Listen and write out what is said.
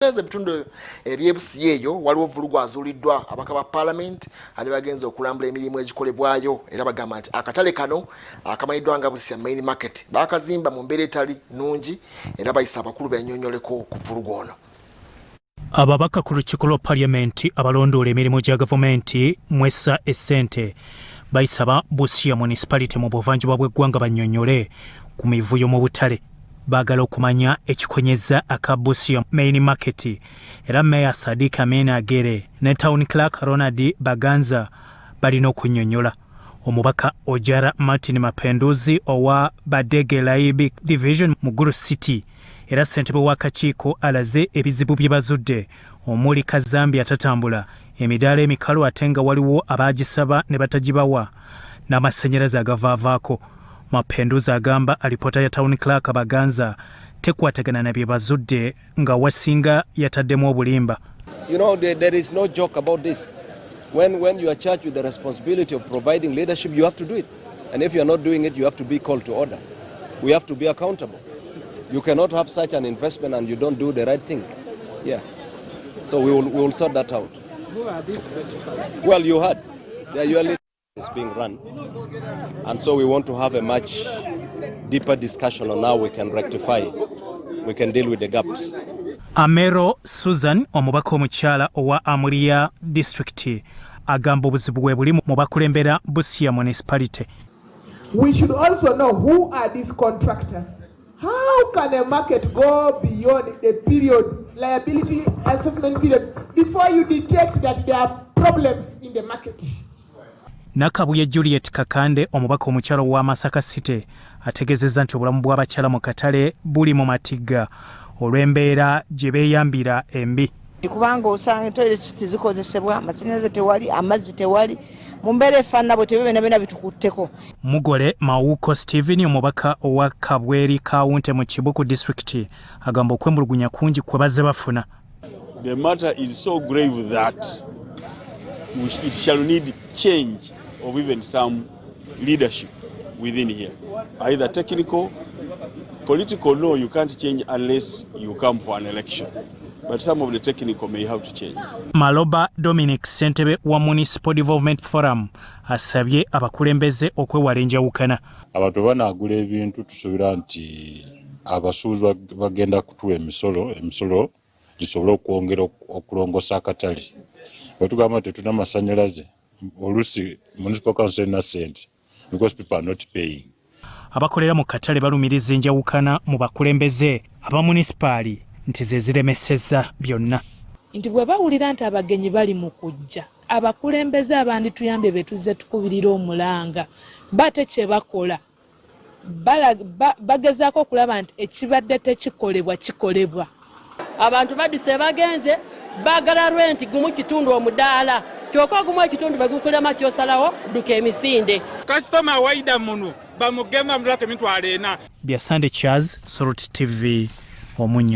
Ebitundu eby'Ebusia eyo waliwo vulugu azuuliddwa abaka ba Parliament ali bagenze okulambula emirimu egikolebwayo era bagamba nti akatale kano akamanyiddwa nga Busia Main Market bakazimba mu mbeera etali nnungi era bayisa abakulu bennyonnyoleko ku vulugu ono. Ababaka ku lukiiko lwa Parliament abalondoola emirimu gya gavumenti mwessa essente bayisaba Busia Municipality mu buvanjuba bw'eggwanga bannyonnyole ku mivuyo mu butale. Bagala okumanya ekikonyeza aka Busia Main Market era Mayor Sadiq Amina Agere ne Town Clerk Ronald Baganza balina okunnyonnyola. Omubaka Ojara Martin Mapenduzi owa Badege Laibi Division mu Gulu City era ssentebe w'akakiiko alaze ebizibu bye bazudde omuli Kazambi atatambula emidaala emikalu ate nga waliwo abaagisaba ne batagibawa n'amasannyalaze agavaavaako. Mapenduzi agamba alipota ya Town Clerk Baganza tekwatagana na bye bazudde nga wasinga yataddemu obulimba. You know, there is no joke about this. When you are charged with the responsibility of providing leadership, you have to do it. And if you are not doing it, you have to be called to order. We have to be accountable. You cannot have such an investment and you don't do the right thing. Yeah. So we will sort that out. Who are these? Well, you heard. Your leadership is being run. And so we want to have a much deeper discussion on how we can rectify, we can deal with the gaps. Amero Susan omubaka omukyala owa Amuria District agamba obuzibu bwe buli mu bakulembera Busia Municipality. We should also know who are these contractors. How can a market go beyond the period, liability assessment period, before you detect that there are problems in the market? Nakabuye Juliet Kakande omubaka omukyala wa Masaka City ategezeza nti obulamu bw'abakyala mu katale buli mu matigga olw'embeera gye beeyambira embi. Kubanga osanga toilets zikozesebwa, amasannyalaze tewali, amazzi tewali, mu mbeera efaanana bwe tebyo byonna bitukutteko. Mugole Mawuko Steven omubaka owa Kabweri Kawunte mu Kibuku District agamba okwemulugunya kungi kwe bazze bafuna. The matter is so grave that it shall need change of even some leadership within here. Either technical, political, no, you can't change unless you come for an election. But some of the technical may have to change. Maloba Dominic Sentebe wa Municipal Development Forum asabye abakulembeze okwewala enjawukana. Abantu banaagula ebintu tusuubira nti abasuubuzi bagenda kutuwa emisolo gisobole okwongera okulongosa akatale. Bwe tugamba nti tetulina masannyalaze oluusi municipal council na sente because people are not paying. Abakolera mu katale balumiriza enjawukana mu bakulembeze aba munisipaali nti ze ziremeseza byonna. Nti bwe bawulira nti abagenyi bali mu kujja abakulembeze abandi tuyambye betuze tukubirira omulanga bate kye bakola bagezaako okulaba nti ekibadde tekikolebwa kikolebwa. Abantu baduse bagenze bagala rwenti gumu kitundu omudaala kyokka gumu ekitundu bagukulema kyosalawo duka emisinde. Customer waida munu bamugema mulaka emitwalo 4. Byasande Charles, Sorot TV, Omunya.